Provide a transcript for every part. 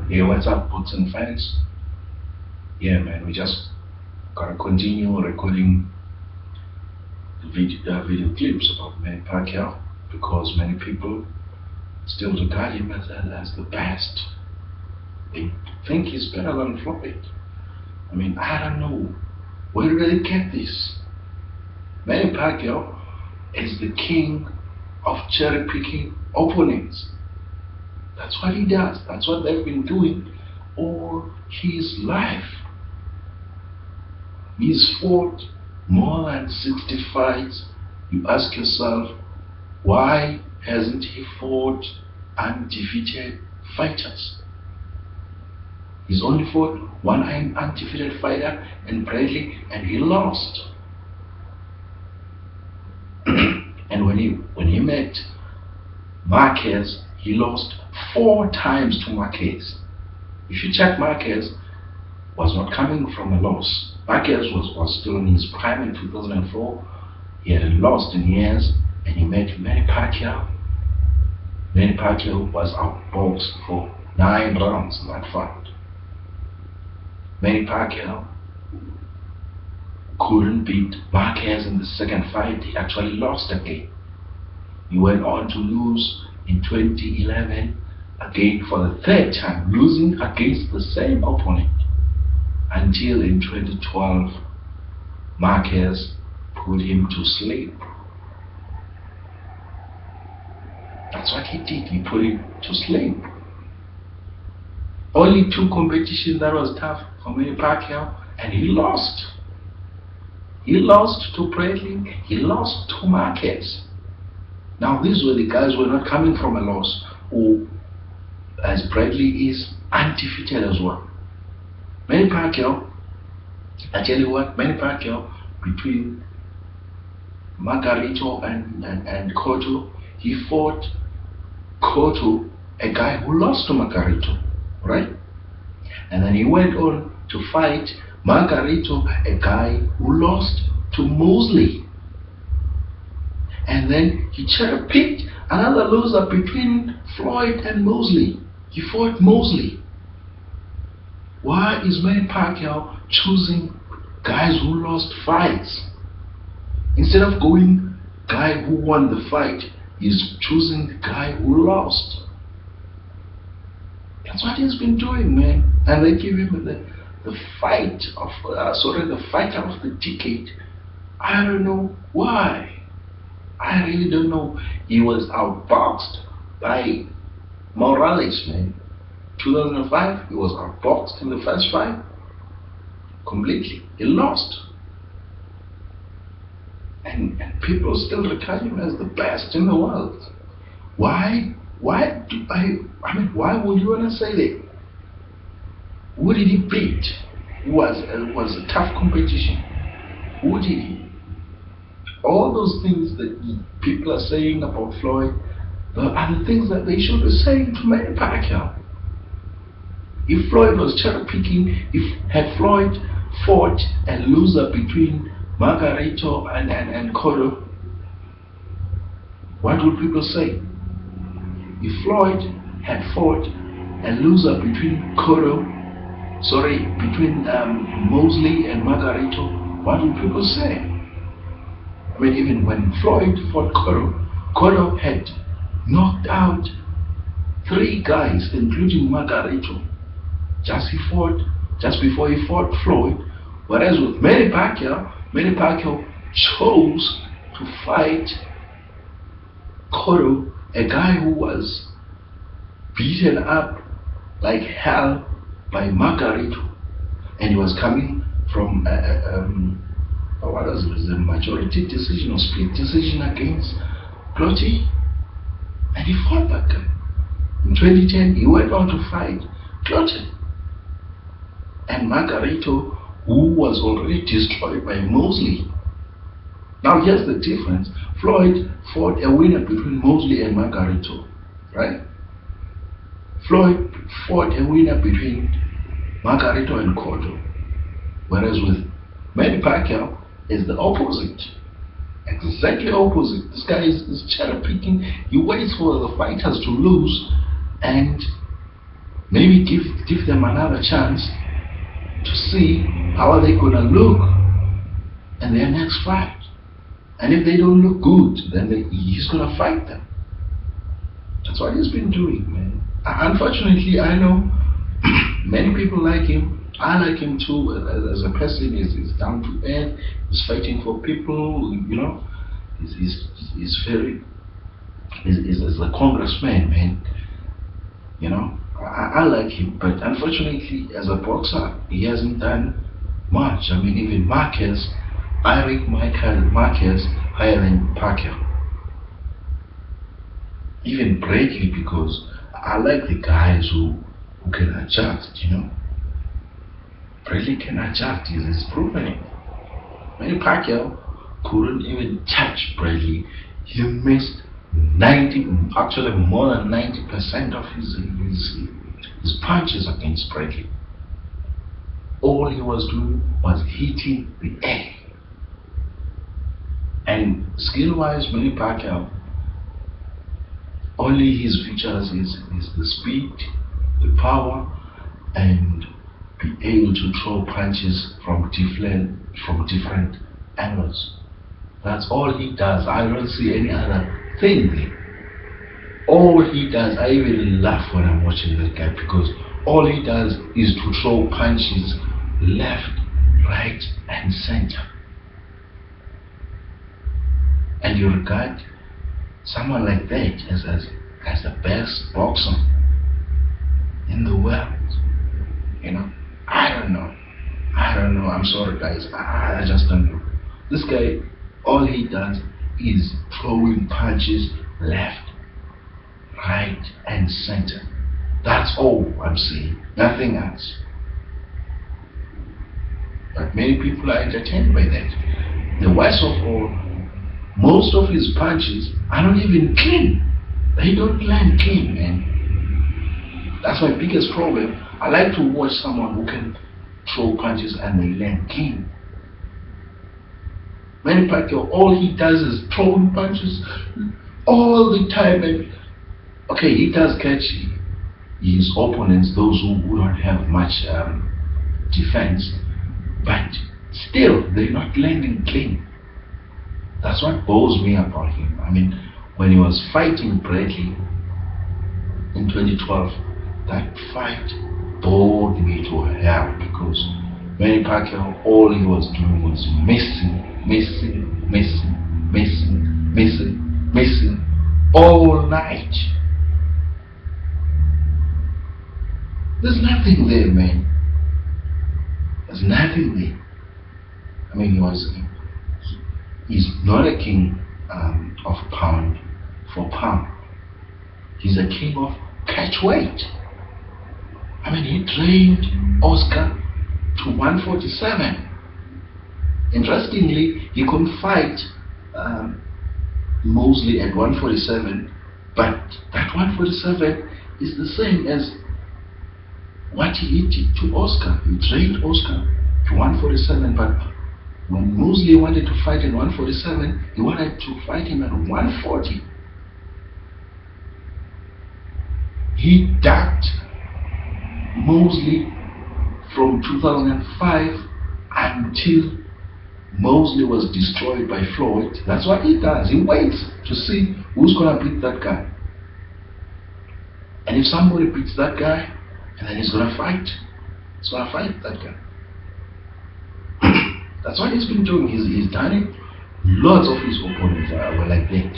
Yeah, what's up, boots and fans? Yeah, man, we just gotta continue recording video clips about Manny Pacquiao because many people still regard him as the best. They think he's better than Floyd. I mean, I don't know. Where did they get this? Manny Pacquiao is the king of cherry picking opponents. That's what he does. That's what they've been doing all his life. He's fought more than 60 fights. You ask yourself, why hasn't he fought undefeated fighters? He's only fought one undefeated fighter in Bradley, and he lost. And when he met Marquez, he lost 4 times to Marquez. If you check, Marquez was not coming from a loss. Marquez was still in his prime in 2004. He hadn't lost in years, and he met Manny Pacquiao. Manny Pacquiao was outboxed for 9 rounds in that fight. Manny Pacquiao couldn't beat Marquez in the second fight. He actually lost again. He went on to lose in 2011 again for the 3rd time, losing against the same opponent, until in 2012 Marquez put him to sleep. That's what he did. He put him to sleep. Only 2 competitions that was tough for Manny Pacquiao, and he lost. He lost to Bradley. He lost to Marquez. Now these were the guys who were not coming from a loss, or as Bradley is undefeated as well. Manny Pacquiao, I tell you what, Manny Pacquiao, between Margarito and Cotto, he fought Cotto, a guy who lost to Margarito, right? And then he went on to fight Margarito, a guy who lost to Mosley. And then he cherry-picked another loser between Floyd and Mosley. He fought Mosley. Why is Manny Pacquiao choosing guys who lost fights? Instead of going guy who won the fight, he's choosing the guy who lost. That's what he's been doing, man. And they give him the fight of the fighter of the decade. I don't know why. I really don't know. He was outboxed by Morales, man. 2005, he was outboxed in the first fight completely. He lost. And people still regard him as the best in the world. Why would you want to say that? Who did he beat? It was a tough competition. Who did he? All those things that people are saying about Floyd are the things that they should be saying to Manny Pacquiao. If Floyd was cherry picking, had Floyd fought a loser between Margarito and Cotto, what would people say? If Floyd had fought a loser between Mosley and Margarito, what would people say? I mean, even when Floyd fought Cotto had knocked out 3 guys, including Margarito, just before he fought Floyd. Whereas with Manny Pacquiao chose to fight Cotto, a guy who was beaten up like hell by Margarito, and he was coming from what was it, a majority decision or split decision against Clottey, and he fought that guy. In 2010, he went on to fight Clottey and Margarito, who was already destroyed by Mosley. Now here's the difference. Floyd fought a winner between Mosley and Margarito, right? Floyd fought a winner between Margarito and Cotto. Whereas with Manny Pacquiao is the opposite. Exactly opposite. This guy is cherry picking. He waits for the fighters to lose, and Maybe give them another chance to see how are they gonna look in their next fight. And if they don't look good, then he's gonna fight them. That's what he's been doing, man. Unfortunately, I know many people like him. I like him too as a person. He's down to earth. He's fighting for people. You know, he's very. He's a congressman, man. You know, I like him, but unfortunately, as a boxer, he hasn't done much. I mean, even Marquez, I rate Marquez higher than Pacquiao. Even Bradley, because I like the guys who can adjust, you know. Bradley can adjust, he's proven it. Manny Pacquiao couldn't even touch Bradley. He missed 90, actually more than 90% of his punches against Pacquaio. All he was doing was hitting the air. And skill-wise, Manny Pacquiao, only his features is the speed, the power, and be able to throw punches from different angles. That's all he does. I don't see any other thing there. All he does, I even laugh when I'm watching that guy, because all he does is to throw punches left, right, and center. And you regard someone like that as the best boxer in the world. You know, I don't know. I'm sorry, guys. I just don't know. This guy, all he does is throwing punches left, right, and center. That's all I'm saying. Nothing else. But many people are entertained by that. The worst of all, most of his punches are not even clean. They don't land clean, man. That's my biggest problem. I like to watch someone who can throw punches and they land clean. Manny Pacquiao, all he does is throwing punches all the time. And okay, he does catch his opponents, those who don't have much defense, but still they're not landing clean. That's what bores me about him. I mean, when he was fighting Bradley in 2012, that fight bored me to hell, because Manny Pacquiao, all he was doing was missing all night. There's nothing there, man. There's nothing there. I mean, he's not a king of pound for pound. He's a king of catch weight. I mean, he trained Oscar to 147. Interestingly, he couldn't fight Mosley at 147, but that 147 is the same as what he hit to Oscar. He trained Oscar to 147, but when Mosley wanted to fight in 147, he wanted to fight him at 140. He ducked Mosley from 2005 until Mosley was destroyed by Floyd. That's what he does. He waits to see who's going to beat that guy. And if somebody beats that guy, and then he's going to fight. He's going to fight that guy. That's what he's been doing. He's done it. Lots of his opponents were like that.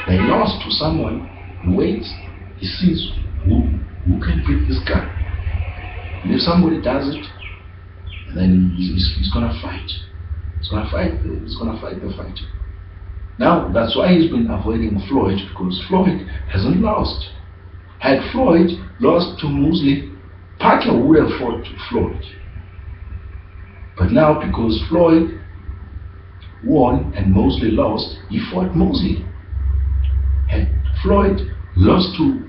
They lost to someone. He waits. He sees who can beat this guy. And if somebody does it, then he's going to fight. He's going to fight the fight. Now, that's why he's been avoiding Floyd, because Floyd hasn't lost. Had Floyd lost to Mosley, Pacquiao would have fought Floyd. But now, because Floyd won and Mosley lost, he fought Mosley. Had Floyd lost to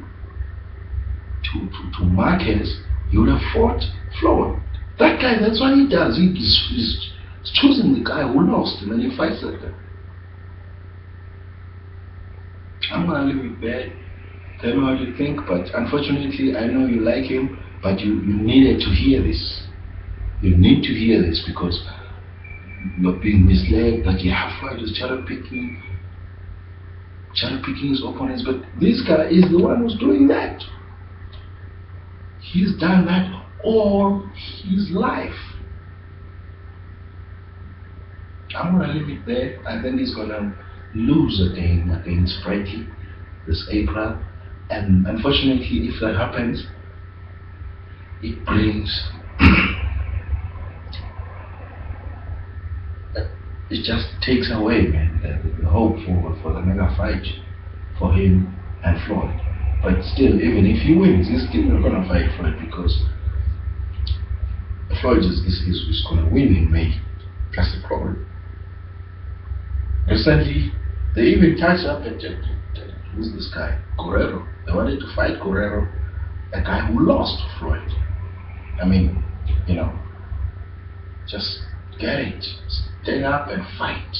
Marquez, he would have fought Floyd. That guy, that's what he does. He's choosing the guy who lost, and then he fights that guy. I'm gonna leave it there. Tell me what you think, but unfortunately, I know you like him, but you needed to hear this. You need to hear this because you're being misled that you have Floyd is cherry picking his opponents, but this guy is the one who's doing that. He's done that all his life. I'm gonna leave it there. I think he's gonna lose again against Frankie this April, and unfortunately, if that happens, it brings it just takes away, man, the hope for the mega fight for him and Floyd. But still, even if he wins, he's still not gonna fight Floyd because Floyd is gonna win in May. That's the problem. Recently, they even touched up at who's this guy? Guerrero. They wanted to fight Guerrero, a guy who lost to Floyd. I mean, you know, just get it. Stand up and fight.